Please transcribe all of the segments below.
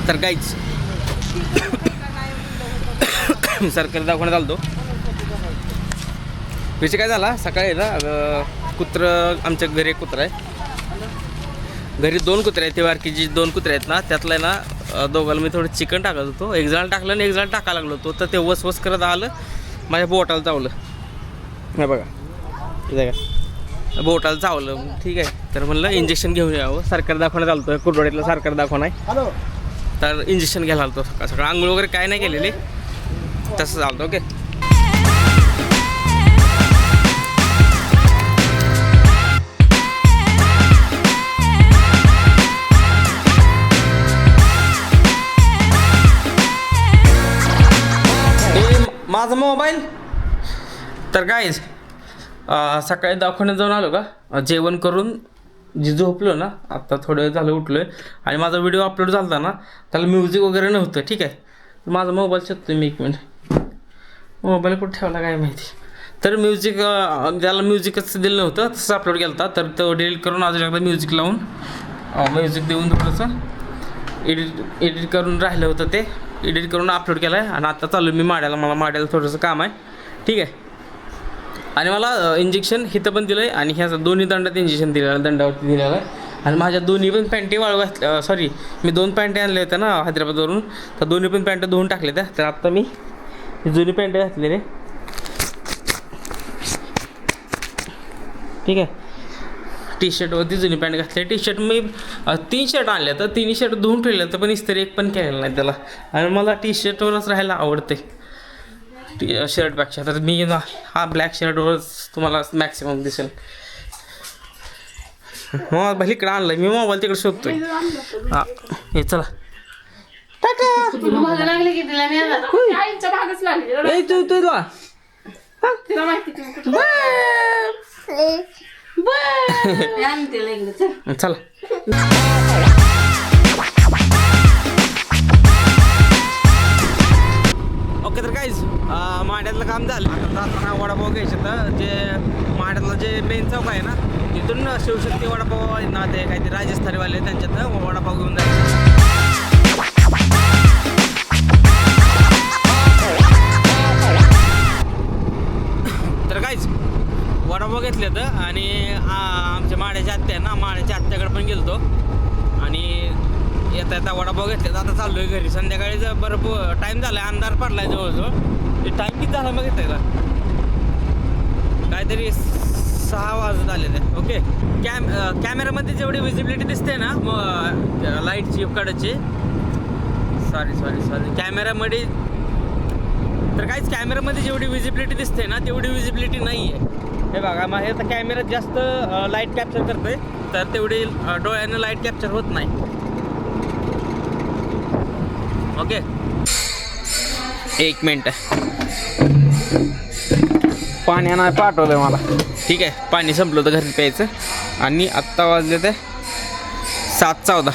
तर काहीच सरकारी दवाखान्यात आलतो. विषय काय झाला, सकाळी ना कुत्रं, आमच्या घरी एक कुत्रा आहे, घरी 2 कुत्रे आहेत. ते बारकीची 2 कुत्रे आहेत ना, त्यातलं ना दोघाला मी थोडं चिकन टाकत होतो. एक जण टाकलं आणि एक जण टाकायला लागलो होतो, तर ते वसवस करत आलं, माझ्या बोटाला चावलं. नाही बघा इथे का बोटाला चावलं. ठीक आहे, तर म्हणलं इंजेक्शन घेऊन यावं. सरकारी दवाखान्यात आलतो आहे, कुरवाडीतला सरकारी दवाखाना आहे. तर इंजेक्शन घ्यायला आलतो. सकाळ सकाळ आंघोळ वगैरे काय नाही केलेली, तसं चालतं. ओके, माझा मोबाईल. तर काय सकाळी दवाखान्यात जाऊन आलो का, जेवण करून झोपलो ना, आत्ता थोडं झालं उठलो आहे. आणि माझा व्हिडिओ अपलोड झाला ना, त्याला म्युझिक वगैरे नव्हतं. ठीक आहे, माझा मोबाईल शोधतो मी. 1 मिनिट, मोबाईल कुठं ठेवला काय माहिती. तर म्युझिक, त्याला म्युझिकच दिलं नव्हतं, तसं अपलोड केलं होता. तर तो डिलीट करून अजून एकदा म्युझिक लावून, म्युझिक देऊन थोडंसं एडिट करून राहिलं होतं, ते एडिट करून अपलोड केलं आहे. आणि आता चालू मी माड्याला, मला माड्याला थोडंसं काम आहे. ठीक आहे, आणि मला इंजेक्शन हिथं पण दिलं आहे आणि ह्या दोन्ही दंडात इंजेक्शन दिलेलं, दंडावरती दिलेलं आहे. आणि माझ्या दोन्ही पण पॅन्टी वाळू घातल्या. सॉरी, मी 2 पॅन्टी आणल्या होत्या ना हैदराबादवरून, तर दोन्ही पण पॅन्ट धुवून टाकल्या त्या. तर आत्ता मी ही जुनी पॅन्ट घातलेली. ठीक आहे, टी शर्टवरती जुनी पॅन्ट घातली. टी शर्ट मी 3 शर्ट आणल्या, तर 3 शर्ट धुवून ठेवले, तर पण इस्त्री एक पण केलेलं नाही त्याला. आणि मला टी शर्टवरच राहायला आवडते शर्टपेक्षा. तर मी ना हा ब्लॅक शर्टवरच तुम्हाला मॅक्सिमम दिसेल. मोबाईल इकडे आणलं मी, मोबाईल तिकडे शोधतोय. हां, हे चला चला. ओके, तर काहीच माड्यातलं काम झालं. आता जाताना वडापाव घ्यायचं, तर जे माड्यातलं जे मेन चौक आहे ना, तिथून शिवशक्ती वडापाव आहे ना, ते काहीतरी राजस्थानीवाले त्यांच्यात वडापाव घेऊन जायचं. तर काहीच वडापाव घेतले तर, आणि आमच्या माड्याच्या आत्या आहे ना, माड्याच्या आत्याकडे पण गेलो आणि येता येता वडापाव घेतले. तर आता चाललो आहे घरी. संध्याकाळी जर बरं टाईम झाला आहे, अंधार पडला आहे जवळजवळ. ते टाईम किती झाला मग येतं का, काहीतरी 6 वाजत आले ते. ओके, कॅमेरामध्ये जेवढी विजिबिलिटी दिसते ना लाईटची कडची, सॉरी कॅमेरामध्ये, तर काहीच कॅमेरामध्ये जेवढी विजिबिलिटी दिसते ना, तेवढी विजिबिलिटी नाही आहे. हे बघा, मग आता कॅमेऱ्यात जास्त लाईट कॅप्चर करते, तर तेवढी डोळ्यानं लाईट कॅप्चर होत नाही. ओके, 1 मिनिट, पाण्यानं पाठवलं मला. ठीक आहे, पाणी संपलं होतं घरी प्यायचं. आणि आत्ता वाजले ते 7:14.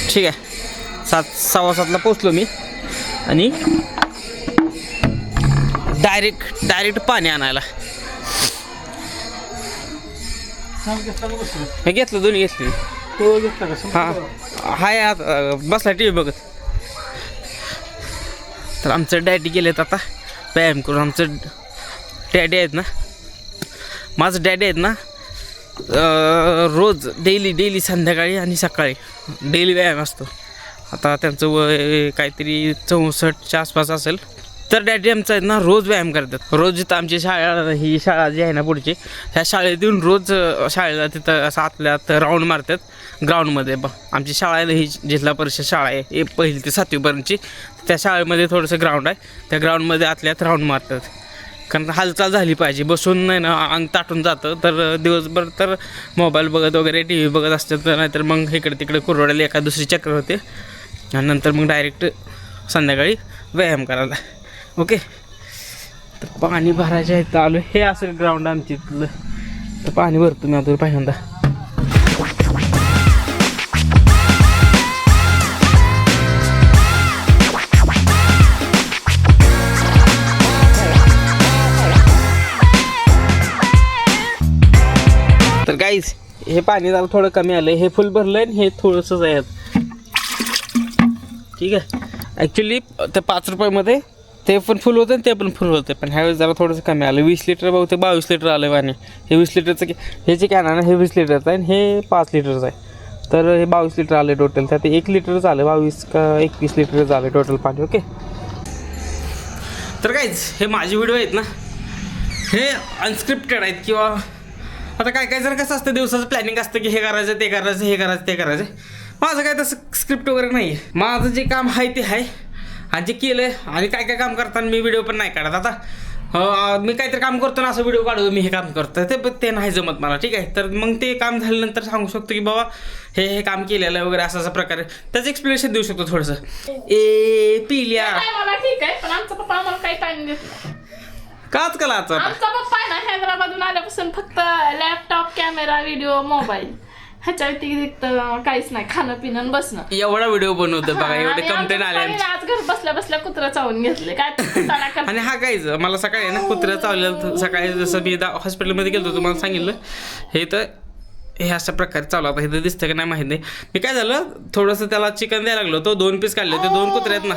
ठीक आहे, 7:15 पोचलो मी. आणि डायरेक्ट पाणी आणायला हे घेतलं, दोन्ही घेतली. हां, हाय आता बसला टी व्ही बघत. तर आमचं डॅडी गेलेत आता व्यायाम करून. आमचं डॅडी आहेत ना, माझं डॅडी आहेत ना, रोज डेली संध्याकाळी आणि सकाळी डेली व्यायाम असतो. आता त्यांचं वय काहीतरी 64च्या आसपास असेल. तर डॅडी आमचं आहेत ना रोज व्यायाम करतात. रोज जिथं आमची ही शाळा जी आहे ना पुढची, ह्या शाळेत येऊन रोज शाळेला तिथं असं आतल्यात राऊंड मारतात ग्राउंडमध्ये. आमची शाळा आहे ही जिल्हा परिषद शाळा आहे, 1ली ते 7वीपर्यंतची. त्या शाळेमध्ये थोडंसं ग्राउंड आहे, त्या ग्राउंडमध्ये आतल्यात राऊंड मारतात. कारण हालचाल झाली पाहिजे, बसून नाही ना अंग ताटून जातं. तर दिवसभर तर मोबाईल बघत वगैरे टी व्ही बघत असतात, नाहीतर मग इकडे तिकडे कुरवाड्याला एका दुसरी चक्र होते. आणि नंतर मग डायरेक्ट संध्याकाळी व्यायाम करायला. ओके, तर पाणी भरायचं आहे, तर आलो. हे असं ग्राउंड आमची इथलं, तर पाणी भरतो मी आता पहिल्यांदा. तर गाईज हे पाणी जरा थोडं कमी आलं, हे फुल भरलं आणि हे थोडंसंच आहे. ठीक आहे. ॲक्च्युली ते 5 रुपयामध्ये ते पण फुल होतं आणि ते पण फुल होतं, पण ह्यावेळेस जरा थोडंसं कमी आलं. 20 लिटर बहुतेक 22 लिटर आलं पाणी. हे 20 लिटरचं हे जे कॅन आहे ना हे 20 लिटरचं आहे आणि हे 5 लिटरचं आहे. तर हे 22 लिटर आले टोटल. त्यात 1 लिटरच आलं, 22 का 21 लिटरच आलं टोटल पाणी. ओके. तर काहीच हे माझे व्हिडिओ आहेत ना हे अनस्क्रिप्टेड आहेत, किंवा आता काय जर कसं असतं दिवसाचं प्लॅनिंग असतं की हे करायचं ते करायचं हे करायचं ते करायचं. माझं काय तसं स्क्रिप्ट वगैरे नाही आहे. माझं जे काम आहे ते आहे आणि जे केलं आहे. आणि काय काम करताना मी व्हिडिओ पण नाही काढत. आता मी काहीतरी काम करतो ना असं व्हिडिओ काढू मी हे काम करतो ते नाही जमत मला. ठीक आहे. तर मग ते काम झाल्यानंतर सांगू शकतो की बाबा हे काम केलेलं आहे वगैरे असा प्रकारे त्याचं एक्सप्लेनेशन देऊ शकतो थोडंसं. पिल्या मला ठीक आहे, पण आमचा पप्पा आम्हाला काही टाइम देत नाही. काच कला आमचा पप्पा आहे ना हैदराबादून आल्यापासून फक्त लॅपटॉप, कॅमेरा, व्हिडिओ, मोबाईल ह्याच्या व्यतिरिक्त काहीच नाही. खाणं पिणं बसणं. एवढा व्हिडिओ बनवतो बघा, एवढे कंटेंट आले. आज घर बसल्या बसल्या कुत्रा चावून घेतले काय. आणि हा काहीच मला सकाळी ना कुत्र्या चावलेलं. सकाळी जसं मी हॉस्पिटलमध्ये गेलो तुम्हाला सांगितलं हे, तर हे अशा प्रकारे चालू. आता हे दिसतं की नाही माहीत नाही. मी काय झालं थोडंसं त्याला चिकन द्यायला लागलो. तो 2 पीस काढले. ते 2 कुत्रे आहेत ना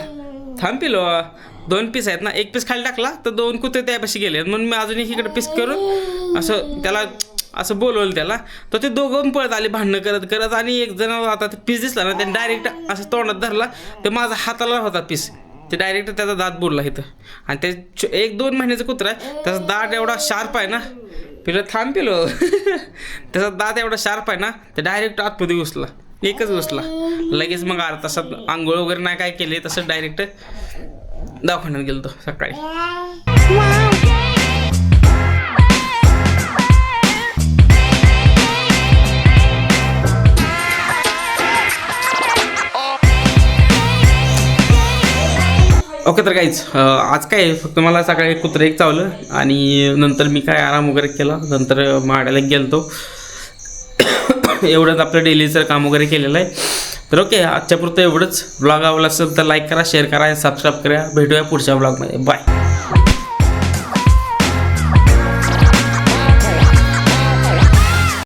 थांब पिलो 2 पीस आहेत ना. 1 पीस खाली टाकला तर 2 कुत्रे त्यापाशी गेले. म्हणून मी अजून इकडे पीस करून असं त्याला असं बोलवलं त्याला. तर ते दोघं पळत आले भांडणं करत आणि एक जण आता ते पीस दिसला ना त्याने डायरेक्ट असं तोंडात धरला. ते माझा हाताला होता पीस. ते डायरेक्ट त्याचा दात बोलला इथं. आणि ते 1-2 महिन्याचं कुत्रा आहे. त्याचा दात एवढा शार्प आहे ना पिलं थांब पिलो त्याचा दात एवढा शार्प आहे ना ते डायरेक्ट आतमध्ये घुसला. एकच घुसला लगेच. मग अर्धा तासात आंघोळ वगैरे नाही काय केले तसं डायरेक्ट दवाखान्यात गेलो सकाळी. ओके. तर काहीच आज काय फक्त मला सकाळी कुत्रं एक चावलं आणि नंतर मी काय आराम वगैरे केला. नंतर माड्याला गेलतो. एवढंच आपलं डेलीचं काम वगैरे केलेलं आहे. तर ओके आजच्यापुरतं एवढंच. ब्लॉग आवडला असेल तर लाईक करा, शेअर करा आणि सबस्क्राईब करा. भेटूया पुढच्या ब्लॉगमध्ये. बाय.